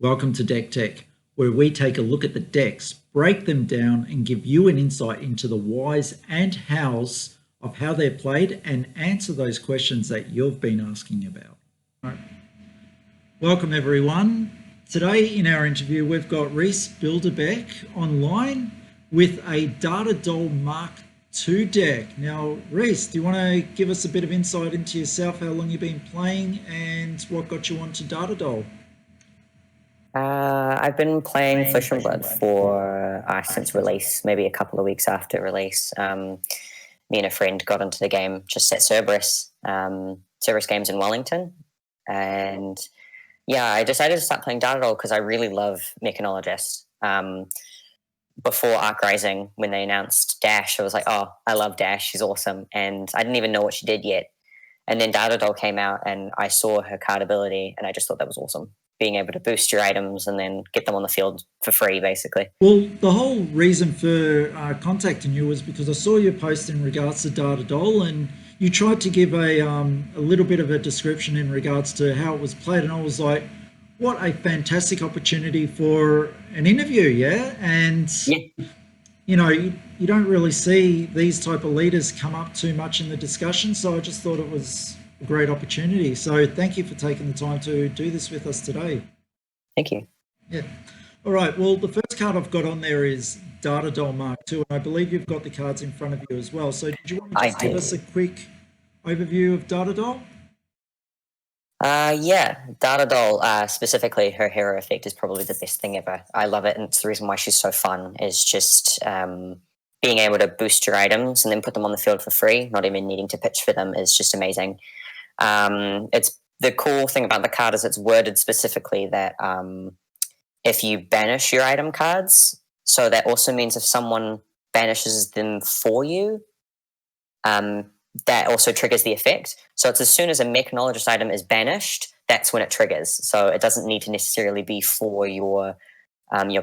Welcome to Deck Tech, where we take a look at the decks, break them down, and give you an insight into the whys and hows of how they're played and answer those questions that you've been asking about. All right. Welcome, everyone. Today in our interview, we've got Rhys Bilderbeck online with a Data Doll MKII deck. Now, Rhys, do you want to give us a bit of insight into yourself, how long you've been playing, and what got you onto Data Doll? I've been playing Flesh and Blood for since release, maybe a couple of weeks after release. Me and a friend got into the game just at Cerberus Games in Wellington. And yeah, I decided to start playing Data Doll because I really love Mechanologist. Before Arc Rising, when they announced Dash, I was like, oh, I love Dash, she's awesome. And I didn't even know what she did yet. And then Data Doll came out and I saw her card ability and I just thought that was awesome. Being able to boost your items and then get them on the field for free, basically. Well, the whole reason for contacting you was because I saw your post in regards to Data Doll, and you tried to give a little bit of a description in regards to how it was played, and I was like, what a fantastic opportunity for an interview, yeah? And, you know, you don't really see these type of leaders come up too much in the discussion, so I just thought it was a great opportunity. So thank you for taking the time to do this with us today. Thank you. Yeah. All right. Well, the first card I've got on there is Data Doll MKII, and I believe you've got the cards in front of you as well. So did you want to just give us a quick overview of Data Doll? Yeah, Data Doll, specifically her hero effect is probably the best thing ever. I love it, and it's the reason why she's so fun, is just being able to boost your items and then put them on the field for free, not even needing to pitch for them, is just amazing. It's the cool thing about the card is it's worded specifically that if you banish your item cards, so that also means if someone banishes them for you, that also triggers the effect. So it's as soon as a Mechanologist item is banished, that's when it triggers. So it doesn't need to necessarily be for your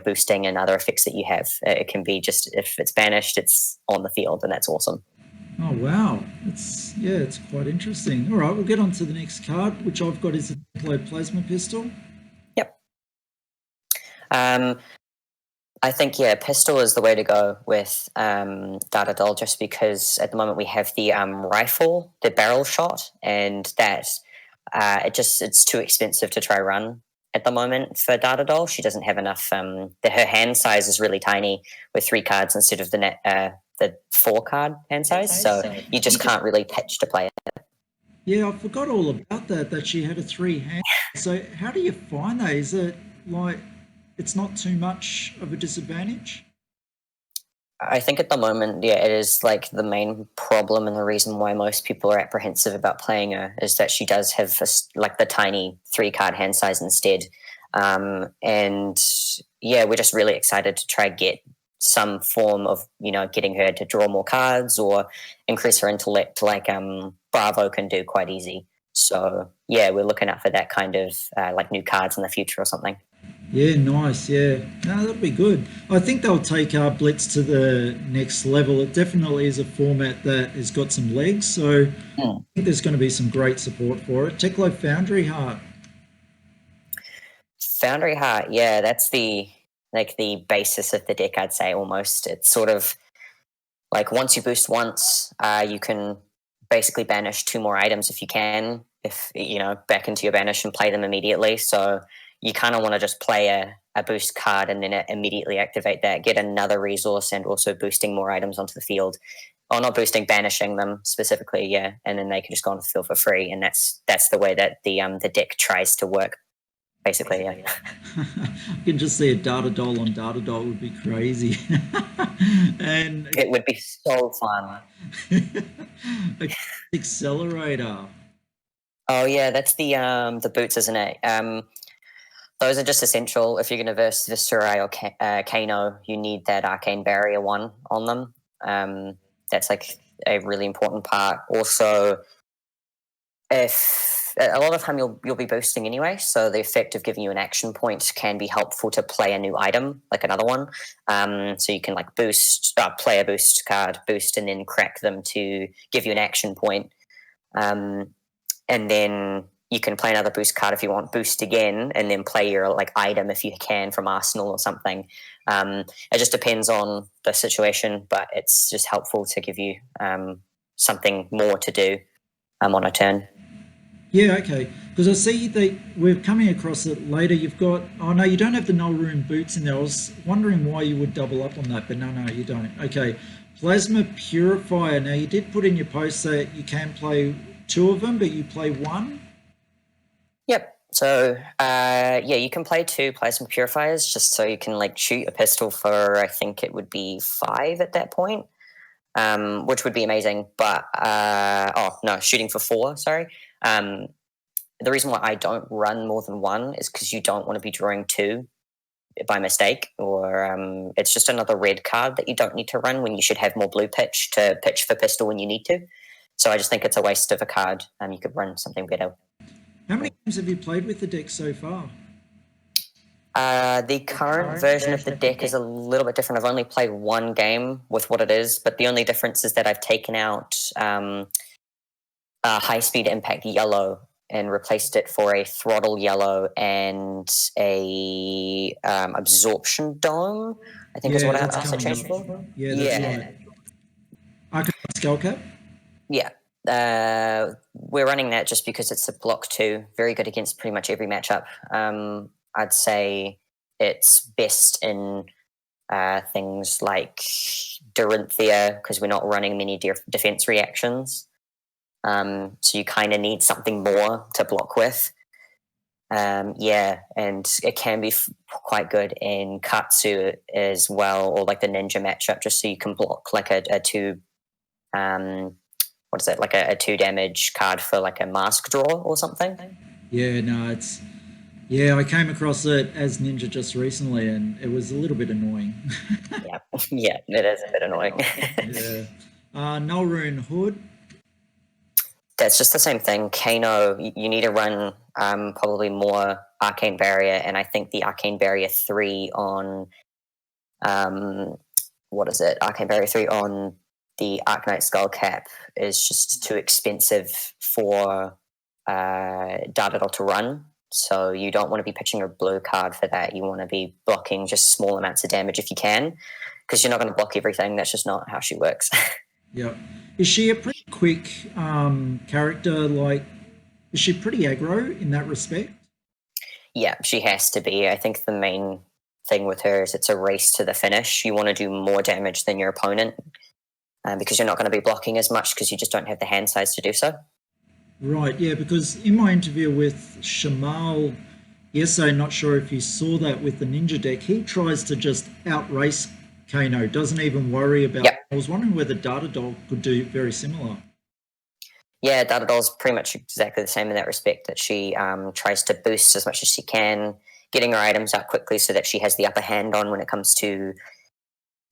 boosting and other effects that you have. It can be just if it's banished, it's on the field, and that's awesome. Oh wow, it's quite interesting. All right, we'll get on to the next card, which I've got is a Plasma Pistol. Yep. I think pistol is the way to go with Data Doll, just because at the moment we have the rifle, the barrel shot, and that it's too expensive to try run at the moment for Data Doll. She doesn't have enough. Her hand size is really tiny with 3 cards instead of the 4 card hand size, so you just can't really pitch to play it. Yeah, I forgot all about that she had a 3 hand. So how do you find that? Is it like it's not too much of a disadvantage? I think at the moment, it is like the main problem, and the reason why most people are apprehensive about playing her is that she does have like the tiny 3 card hand size instead. And we're just really excited to try get some form of getting her to draw more cards or increase her intellect, like Bravo can do quite easy. So we're looking out for that kind of like new cards in the future or something. Yeah, nice. Yeah, no, that'll be good. I think they'll take Blitz to the next level. It definitely is a format that has got some legs, so I think there's going to be some great support for it. Techlo Foundry Heart. Foundry Heart, that's the basis of the deck, I'd say, almost. It's sort of like once you boost once, you can basically banish 2 more items if you can, back into your banish and play them immediately. So you kind of want to just play a boost card and then immediately activate that, get another resource, and also boosting more items onto the field. Or not boosting, banishing them specifically, and then they can just go onto the field for free. And that's the way that the deck tries to work, basically. I can just see a Data Doll on Data Doll would be crazy. And it would be so fun. Accelerator. Oh yeah, that's the boots, isn't it? Those are just essential. If you're going to verse Viscerai or Kano, you need that Arcane Barrier 1 on them. That's like a really important part. Also, if a lot of time you'll be boosting anyway, so the effect of giving you an action point can be helpful to play a new item, like another one. So you can like play a boost card, boost, and then crack them to give you an action point. And then you can play another boost card if you want, boost again, and then play your like item if you can from Arsenal or something. It just depends on the situation, but it's just helpful to give you something more to do on a turn. Yeah, okay. Because I see that we're coming across it later. You've got, oh no, you don't have the Knoll Rune boots in there. I was wondering why you would double up on that, but no, you don't. Okay. Plasma Purifier. Now, you did put in your post that you can play 2 of them, but you play 1? Yep. So, you can play 2 Plasma Purifiers just so you can like shoot a pistol for, I think it would be 5 at that point, which would be amazing. But, shooting for 4, sorry. The reason why I don't run more than 1 is because you don't want to be drawing 2 by mistake, or it's just another red card that you don't need to run when you should have more blue pitch to pitch for pistol when you need to. So I just think it's a waste of a card. You could run something better. How many games have you played with the deck so far? The current version of the deck is a little bit different. I've only played 1 game with what it is, but the only difference is that I've taken out high-speed impact yellow and replaced it for a throttle yellow and a absorption dome, I think is what I also changed for. Yeah, that's right. Arcanine Skullcap? Yeah. We're running that just because it's a block 2, very good against pretty much every matchup. I'd say it's best in things like Dorinthia because we're not running many defense reactions. So you kind of need something more to block with. And it can be quite good in Katsu as well, or like the ninja matchup, just so you can block like a 2, like a 2 damage card for like a mask draw or something. Yeah, no, I came across it as ninja just recently, and it was a little bit annoying. yeah, it is a bit annoying. Yeah. Null Rune Hood. That's just the same thing. Kano, you need to run probably more Arcane Barrier, and I think the Arcane Barrier 3 on Arcane Barrier 3 on the Arknight Skullcap is just too expensive for Data Doll to run. So you don't want to be pitching a blue card for that. You want to be blocking just small amounts of damage if you can, because you're not going to block everything. That's just not how she works. Yeah. Is she a pretty quick character? Like, is she pretty aggro in that respect? Yeah, she has to be. I think the main thing with her is it's a race to the finish. You want to do more damage than your opponent because you're not going to be blocking as much because you just don't have the hand size to do so. Right, yeah, because in my interview with Shamal yesterday, not sure if you saw that with the Ninja deck, he tries to just outrace Kano, doesn't even worry about it. I was wondering whether Data Doll could do very similar. Yeah, Data Doll's pretty much exactly the same in that respect, that she tries to boost as much as she can, getting her items out quickly so that she has the upper hand on when it comes to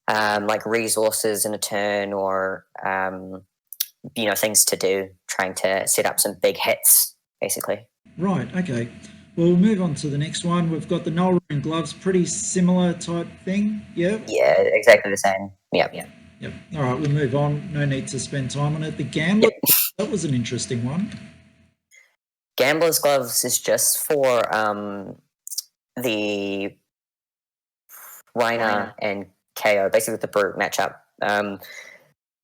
like resources in a turn or things to do, trying to set up some big hits, basically. Right, okay. Well, we'll move on to the next one. We've got the Knoll and Gloves, pretty similar type thing, yeah? Yeah, exactly the same. Yep. All right, we'll move on. No need to spend time on it. The Gambler, that was an interesting one. Gambler's Gloves is just for the Rhina and KO, basically the Brute matchup.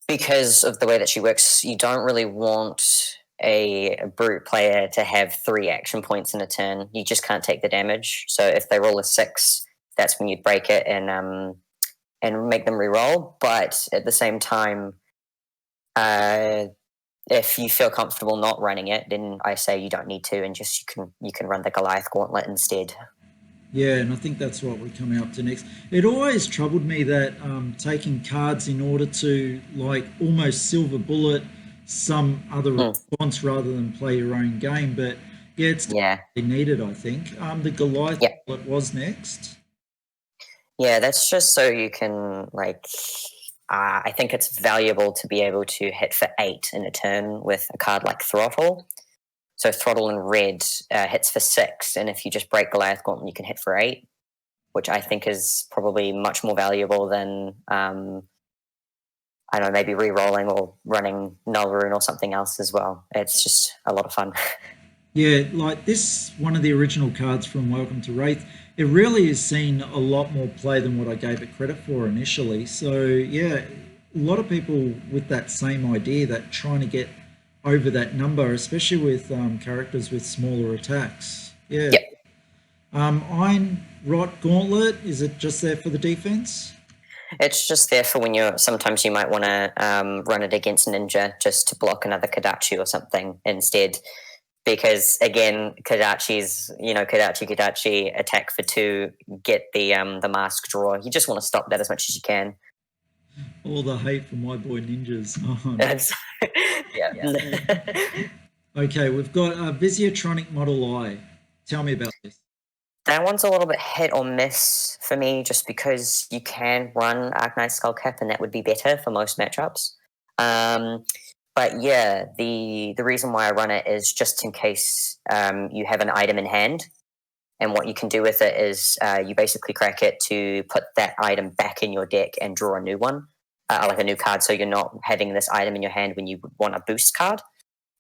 Because of the way that she works, you don't really want a Brute player to have 3 action points in a turn. You just can't take the damage. So if they roll a 6, that's when you break it and make them re-roll. But at the same time, if you feel comfortable not running it, then I say you don't need to, and just you can run the Goliath Gauntlet instead. Yeah, and I think that's what we're coming up to next. It always troubled me that taking cards in order to like almost silver bullet some other response rather than play your own game. But yeah, it's needed, I think. The Goliath Gauntlet was next. Yeah, that's just so you can like. I think it's valuable to be able to hit for 8 in a turn with a card like Throttle. So Throttle in red hits for 6, and if you just break Goliath Gauntlet, you can hit for 8, which I think is probably much more valuable than, maybe re-rolling or running Null Rune or something else as well. It's just a lot of fun. Yeah, like this, one of the original cards from Welcome to Wraith, it really has seen a lot more play than what I gave it credit for initially. So, yeah, a lot of people with that same idea that trying to get over that number, especially with characters with smaller attacks. Yeah. Yep. Iron Rot Gauntlet, is it just there for the defense? It's just there for when you're. Sometimes you might want to run it against Ninja just to block another Kodachi or something instead. Because again, Kodachi attack for 2, get the mask draw. You just want to stop that as much as you can. All the hate from my boy ninjas. Oh, yeah. Okay, we've got a Visiotronic Model I. Tell me about this. That one's a little bit hit or miss for me, just because you can run Arknight Skullcap, and that would be better for most matchups. But yeah, the reason why I run it is just in case you have an item in hand, and what you can do with it is you basically crack it to put that item back in your deck and draw a new one, like a new card, so you're not having this item in your hand when you want a boost card.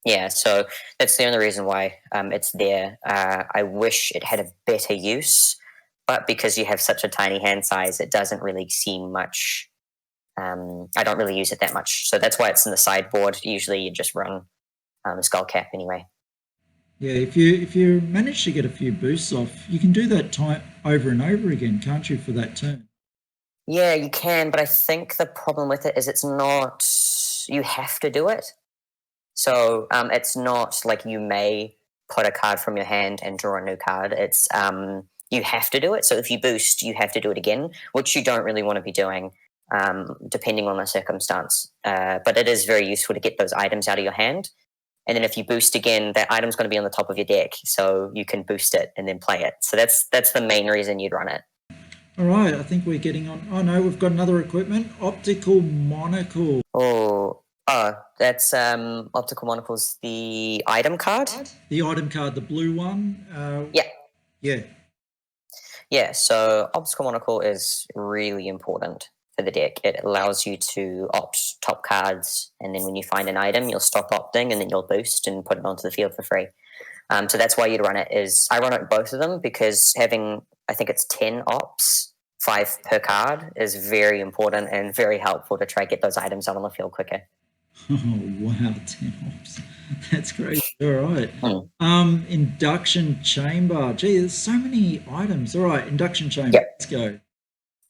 Yeah, so that's the only reason why it's there. I wish it had a better use, but because you have such a tiny hand size, it doesn't really seem much. I don't really use it that much, so that's why it's in the sideboard. Usually, you just run Skull Cap anyway. Yeah, if you manage to get a few boosts off, you can do that time over and over again, can't you, for that turn? Yeah, you can, but I think the problem with it is it's not. You have to do it. So it's not like you may put a card from your hand and draw a new card. It's you have to do it. So if you boost, you have to do it again, which you don't really want to be doing, depending on the circumstance. But it is very useful to get those items out of your hand. And then if you boost again, that item's going to be on the top of your deck, so you can boost it and then play it. So that's the main reason you'd run it. All right, I think we're getting on. Oh no, we've got another equipment, Optical Monocle. Oh, that's Optical Monocle's the item card? The item card, the blue one? Yeah. Yeah. Yeah, so Optical Monocle is really important for the deck. It allows you to opt top cards, and then when you find an item, you'll stop opting, and then you'll boost and put it onto the field for free. So that's why you'd run it. I run it both of them because having, I think it's 10 ops, 5 per card, is very important and very helpful to try to get those items out on the field quicker. Oh wow, 10 ops. That's great. All right. Induction Chamber. Gee, there's so many items. All right, Induction Chamber. Yep. Let's go.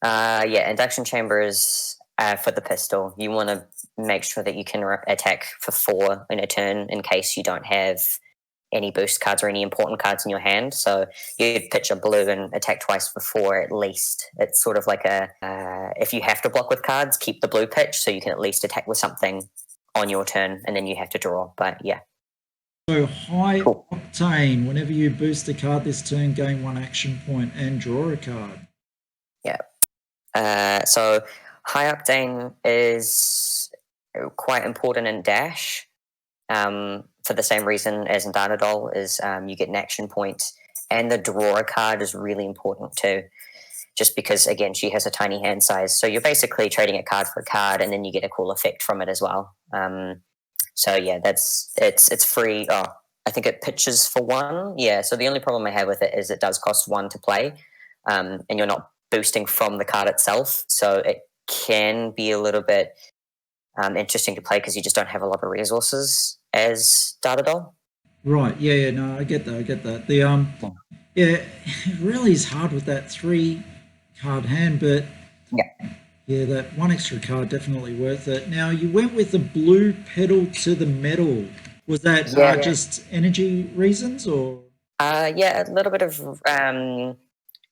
Yeah, Induction Chamber is for the pistol. You want to make sure that you can attack for 4 in a turn in case you don't have any boost cards or any important cards in your hand. So you pitch a blue and attack twice for 4 at least. It's sort of like if you have to block with cards, keep the blue pitch so you can at least attack with something on your turn, and then you have to draw. But yeah. So high Octane, whenever you boost a card this turn, gain 1 action point and draw a card. Yeah. So high Octane is quite important in Dash. For the same reason as in Data Doll, is you get an action point, and the draw a card is really important too. Just because, again, she has a tiny hand size. So you're basically trading a card for a card, and then you get a cool effect from it as well. So yeah, it's free. Oh, I think it pitches for 1. Yeah, so the only problem I have with it is it does cost 1 to play, and you're not boosting from the card itself. So it can be a little bit interesting to play because you just don't have a lot of resources as Data Doll. Right, yeah, no, I get that. Yeah, it really is hard with that 3 card hand, but yeah, that 1 extra card definitely worth it. Now, you went with the blue pedal to the metal. Was that just energy reasons, or? Yeah, a little bit of.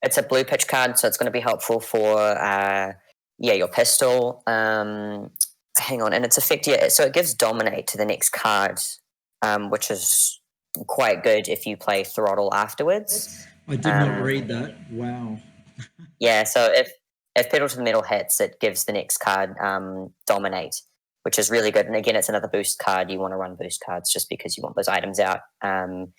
It's a blue pitch card, so it's going to be helpful for your pistol. Hang on, and it's effect. Yeah, so it gives dominate to the next card, which is quite good if you play Throttle afterwards. I did not read that. Wow. Yeah, so if pedal to the metal hits, it gives the next card dominate, which is really good. And again, it's another boost card. You want to run boost cards just because you want those items out. And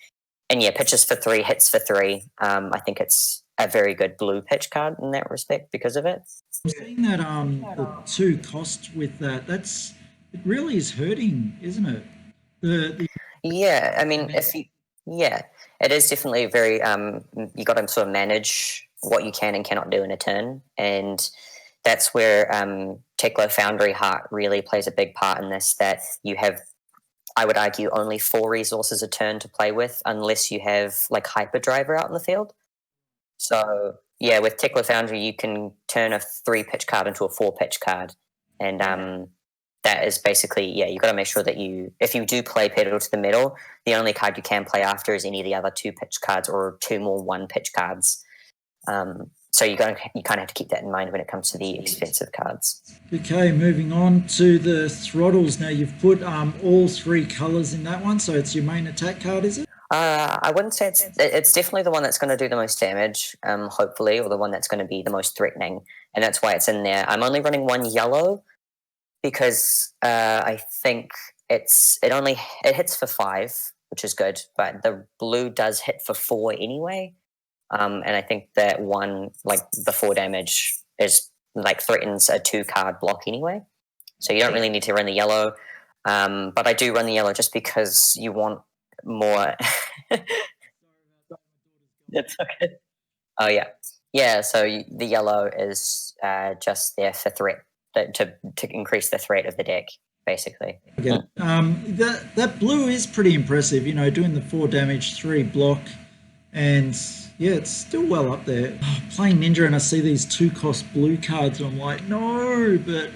yeah, pitches for 3, hits for 3. I think it's a very good blue pitch card in that respect because of it. I'm seeing that the 2 cost with that. It really is hurting, isn't it? Yeah, I mean, Yeah, it is definitely very. You got to sort of manage what you can and cannot do in a turn, and that's where Teklo Foundry Heart really plays a big part in this. That you have, I would argue, only 4 resources a turn to play with, unless you have like Hyperdriver out in the field. So yeah, with Teklo Foundry, you can turn a 3-pitch card into a 4-pitch card, and that is basically, yeah, you got to make sure that if you do play Pedal to the Middle, the only card you can play after is any of the other 2-pitch cards or 2 more 1-pitch cards. So you kind of have to keep that in mind when it comes to the expensive cards. Okay, moving on to the Throttles. Now you've put all 3 colours in that one, so it's your main attack card, is it? I wouldn't say it's definitely the one that's going to do the most damage, hopefully, or the one that's going to be the most threatening, and that's why it's in there. I'm only running 1 yellow because I think it hits for 5, which is good, but the blue does hit for 4 anyway, and I think that one, like the 4 damage, is like threatens a 2-card block anyway, so you don't really need to run the yellow. But I do run the yellow just because you want more. It's okay. Oh yeah. So the yellow is just there for threat, to increase the threat of the deck, basically. Okay. That blue is pretty impressive. You know, doing the 4 damage, 3 block, and yeah, it's still well up there. Oh, playing Ninja and I see these 2-cost blue cards, and I'm like, no, but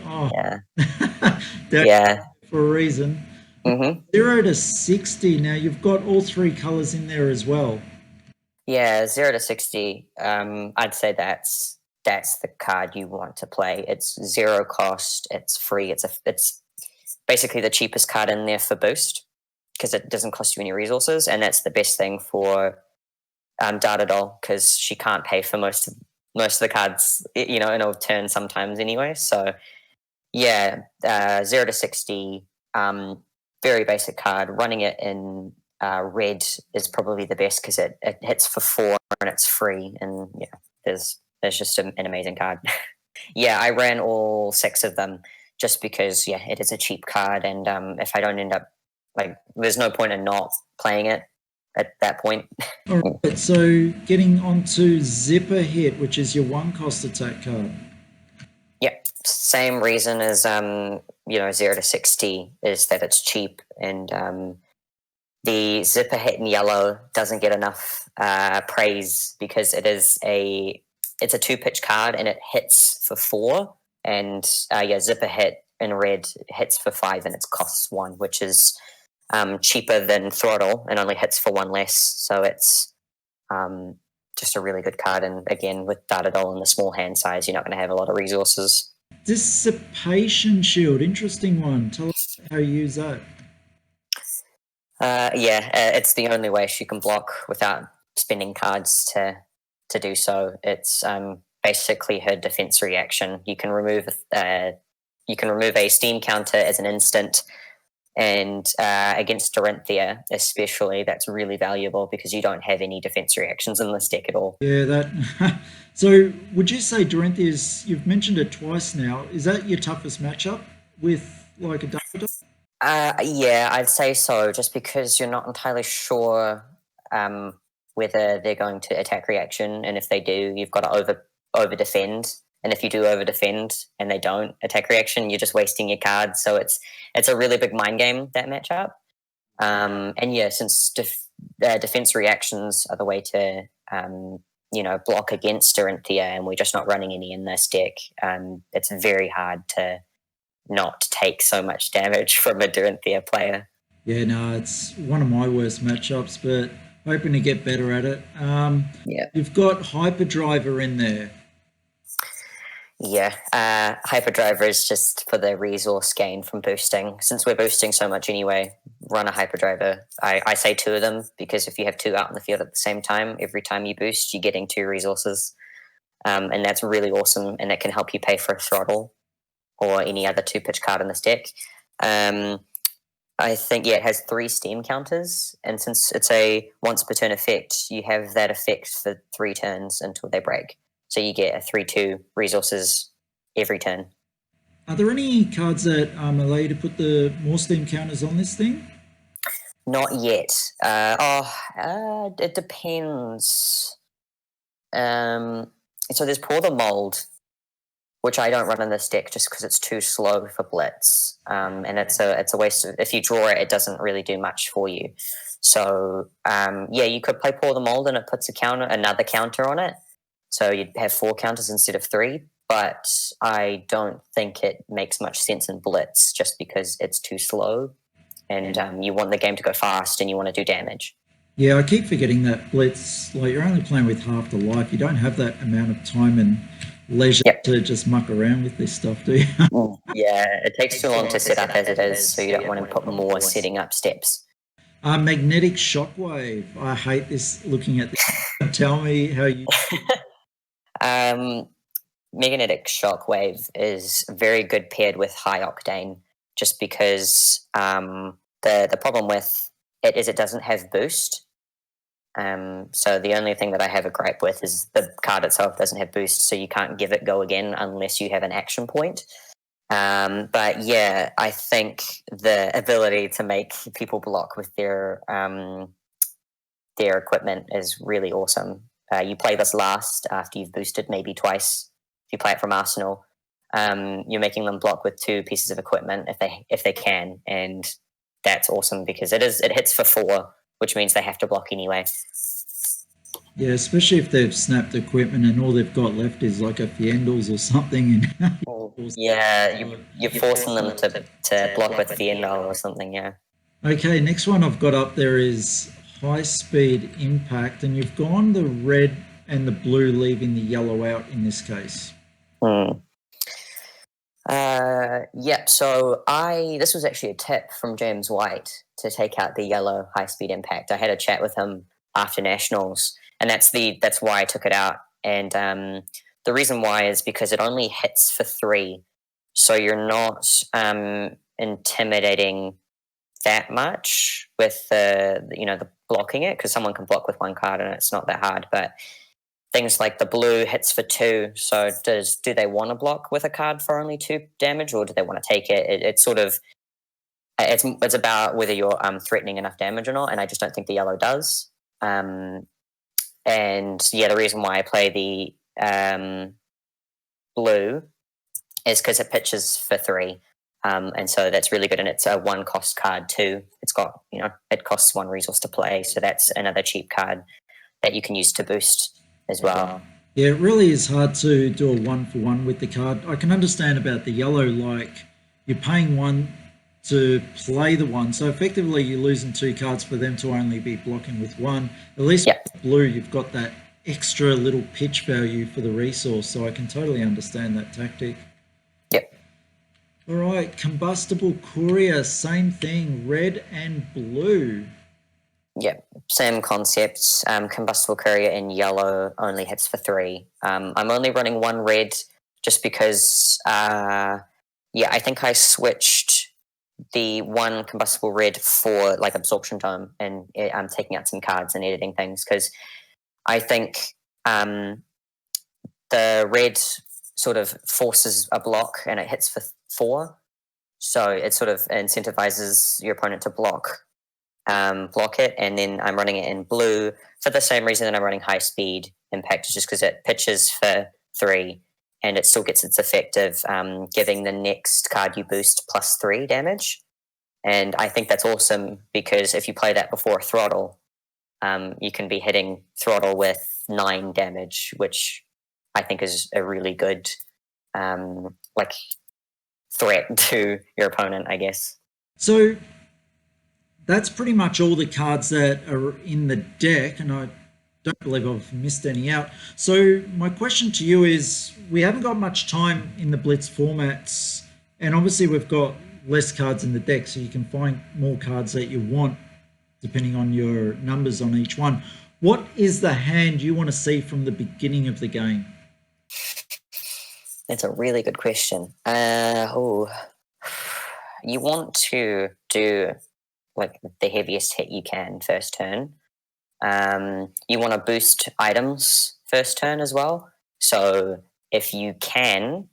yeah, for a reason. 0 to 60. Now you've got all 3 colors in there as well. Yeah, 0 to 60. I'd say that's the card you want to play. It's 0 cost. It's free. It's basically the cheapest card in there for boost because it doesn't cost you any resources, and that's the best thing for Data Doll because she can't pay for most of the cards, you know, in a turn sometimes anyway. So yeah, 0 to 60. Very basic card. Running it in red is probably the best because it hits for 4 and it's free. And yeah, there's just an amazing card. Yeah, I ran all 6 of them just because it is a cheap card, and if I don't end up there's no point in not playing it at that point. All right, so getting on to Zipper Hit, which is your 1-cost attack card. Yep, same reason as 0 to 60 is that it's cheap, and the Zipper Hit in yellow doesn't get enough praise because it's a 2-pitch card and it hits for 4, and Zipper Hit in red hits for 5 and it costs 1, which is cheaper than Throttle and only hits for 1 less. So it's just a really good card, and again with Data Doll and the small hand size, you're not going to have a lot of resources. Dissipation Shield, interesting one. Tell us how you use that. It's the only way she can block without spending cards to do so. It's basically her defense reaction. You can remove a steam counter as an instant, and against Dorinthia especially, that's really valuable because you don't have any defense reactions in this deck at all. Yeah, that. So would you say Dorinthia you've mentioned it twice now, is that your toughest matchup with like a Data Doll? Yeah, I'd say so, just because you're not entirely sure whether they're going to attack reaction, and if they do, you've got to over defend. And if you do over defend and they don't attack reaction, you're just wasting your cards. So it's a really big mind game, that matchup. And yeah, since defense reactions are the way to block against Dorinthia, and we're just not running any in this deck, it's very hard to not take so much damage from a Dorinthia player. Yeah, no, it's one of my worst matchups, but hoping to get better at it. You've got Hyperdriver in there. Yeah, Hyperdriver is just for the resource gain from boosting. Since we're boosting so much anyway, run a Hyperdriver. I say 2 of them because if you have 2 out in the field at the same time, every time you boost, you're getting 2 resources. And that's really awesome, and that can help you pay for a Throttle or any other 2-pitch card in this deck. I think, it has 3 steam counters, and since it's a once per turn effect, you have that effect for 3 turns until they break. So you get a 3/2 resources every turn. Are there any cards that allow you to put the more steam counters on this thing? Not yet. It depends. So there's Pour the Mold, which I don't run in this deck just because it's too slow for Blitz, and it's a waste of. If you draw it, it doesn't really do much for you. So you could play Pour the Mold, and it puts another counter on it. So you'd have 4 counters instead of 3. But I don't think it makes much sense in Blitz just because it's too slow, and you want the game to go fast and you want to do damage. Yeah, I keep forgetting that Blitz, like, you're only playing with half the life. You don't have that amount of time and leisure to just muck around with this stuff, do you? Yeah, it takes too long to set up as it is, so you don't want to put more setting up steps. Magnetic Shockwave. I hate this looking at this. Tell me how you... Magnetic Shockwave is very good paired with High Octane, just because the problem with it is it doesn't have boost. So the only thing that I have a gripe with is the card itself doesn't have boost, so you can't give it go again unless you have an action point. But yeah, I think the ability to make people block with their equipment is really awesome. You play this last after you've boosted maybe twice. If you play it from Arsenal, you're making them block with 2 pieces of equipment if they can, and that's awesome because it hits for 4, which means they have to block anyway. Yeah, especially if they've snapped equipment and all they've got left is like a Fiendals or something. Yeah, you're forcing them to block with Fiendal or something, yeah. Okay, next one I've got up there is High Speed Impact, and you've gone the red and the blue, leaving the yellow out in this case. So this was actually a tip from James White to take out the yellow High Speed Impact. I had a chat with him after Nationals, and that's why I took it out. And the reason why is because it only hits for 3, so you're not intimidating that much with the blocking it, because someone can block with 1 card and it's not that hard. But things like the blue hits for 2, so do they want to block with a card for only 2 damage, or do they want to take it? It's about whether you're threatening enough damage or not, and I just don't think the yellow does. And yeah, the reason why I play the blue is because it pitches for 3. And so that's really good, and it's a 1 cost card too. It's got, it costs 1 resource to play, so that's another cheap card that you can use to boost as well. Yeah, it really is hard to do a 1-for-1 with the card. I can understand about the yellow, like you're paying 1 to play the 1, so effectively you're losing 2 cards for them to only be blocking with 1. At least with blue, you've got that extra little pitch value for the resource, so I can totally understand that tactic. Yep. All right, Combustible Courier, same thing, red and blue. Yeah, same concepts. Combustible Courier in yellow only hits for 3. I'm only running 1 red just because, I think I switched the 1 combustible red for like Absorption Dome, and I'm taking out some cards and editing things because I think the red sort of forces a block and it hits for 4, so it sort of incentivizes your opponent to block it. And then I'm running it in blue for the same reason that I'm running High Speed Impact, just because it pitches for 3 and it still gets its effect of giving the next card you boost +3 damage. And I think that's awesome because if you play that before a Throttle, you can be hitting Throttle with 9 damage, which I think is a really good threat to your opponent, I guess. So that's pretty much all the cards that are in the deck, and I don't believe I've missed any out. So my question to you is, we haven't got much time in the Blitz formats, and obviously we've got less cards in the deck, so you can find more cards that you want depending on your numbers on each one. What is the hand you want to see from the beginning of the game? That's a really good question. You want to do like the heaviest hit you can first turn. You want to boost items first turn as well. So if you can,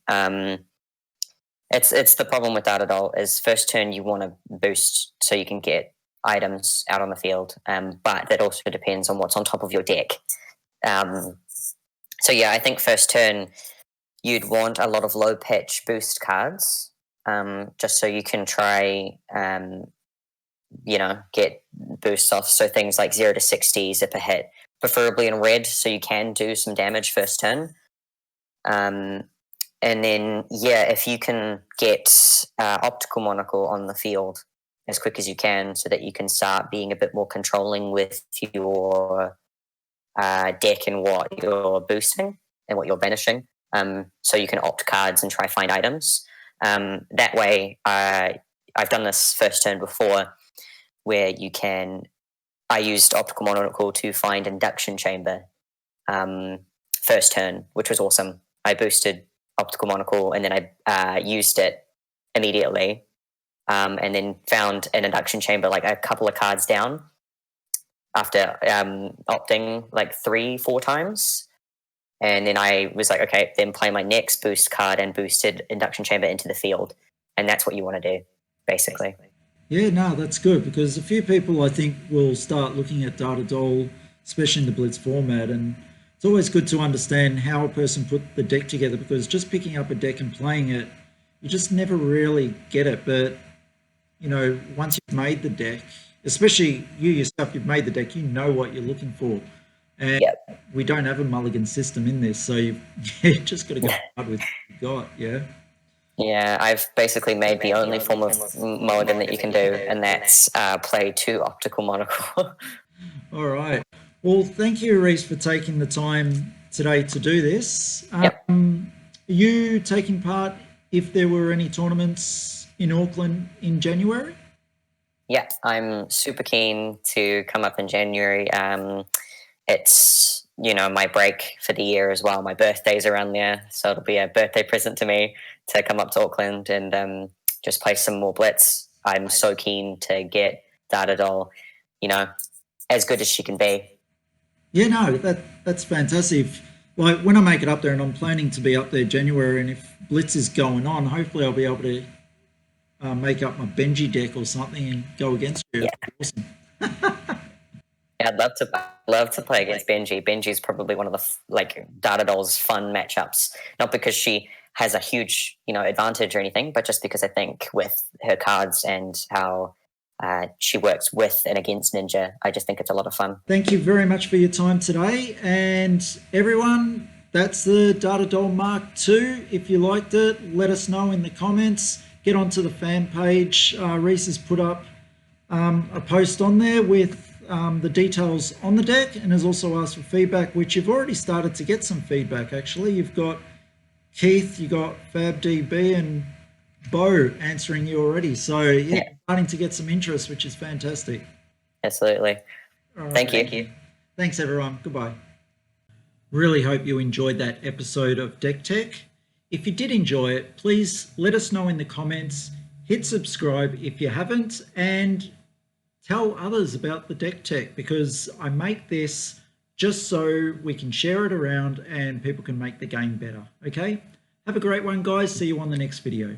it's the problem with Data Doll is first turn you want to boost so you can get items out on the field, but that also depends on what's on top of your deck. So yeah, I think first turn you'd want a lot of low pitch boost cards, just so you can try, get boosts off. So things like 0 to 60, zip a hit, preferably in red, so you can do some damage first turn. And then, if you can get Optical Monocle on the field as quick as you can, so that you can start being a bit more controlling with your deck and what you're boosting and what you're banishing. So you can opt cards and try find items. That way, I've done this first turn before, where you can. I used Optical Monocle to find Induction Chamber first turn, which was awesome. I boosted Optical Monocle and then I used it immediately, and then found an Induction Chamber like a couple of cards down after opting like 3-4 times. And then I was like, okay, then play my next boost card and boosted Induction Chamber into the field. And that's what you want to do, basically. Yeah, no, that's good, because a few people I think will start looking at Data Doll, especially in the Blitz format, and it's always good to understand how a person put the deck together, because just picking up a deck and playing it, you just never really get it. But, once you've made the deck, especially you yourself, you've made the deck, you know what you're looking for. And we don't have a mulligan system in this, so you've just got to go hard with what you've got, yeah? Yeah, I've basically made the only form of mulligan that you can do, and that's play 2 Optical Monocle. All right. Well, thank you, Rhys, for taking the time today to do this. Are you taking part if there were any tournaments in Auckland in January? Yeah, I'm super keen to come up in January. It's, my break for the year as well. My birthday's around there, so it'll be a birthday present to me to come up to Auckland and just play some more Blitz. I'm so keen to get Data Doll, as good as she can be. Yeah, no, that's fantastic. Like, when I make it up there, and I'm planning to be up there January, and if Blitz is going on, hopefully I'll be able to make up my Benji deck or something and go against you. Yeah. Awesome. Yeah, I'd love to play against Benji. Benji's probably one of the Data Doll's fun matchups. Not because she has a huge advantage or anything, but just because I think with her cards and how she works with and against Ninja, I just think it's a lot of fun. Thank you very much for your time today, and everyone, that's the Data Doll Mark II. If you liked it, let us know in the comments. Get onto the fan page. Rhys has put up a post on there with the details on the deck, and has also asked for feedback, which you've already started to get some feedback. Actually, you've got Keith, you got FabDB, and Bo answering you already. So yeah, starting to get some interest, which is fantastic. Absolutely. Right. Thank you. Thanks, everyone. Goodbye. Really hope you enjoyed that episode of Deck Tech. If you did enjoy it, please let us know in the comments. Hit subscribe if you haven't, and tell others about the Deck Tech, because I make this just so we can share it around and people can make the game better. Okay? Have a great one, guys. See you on the next video.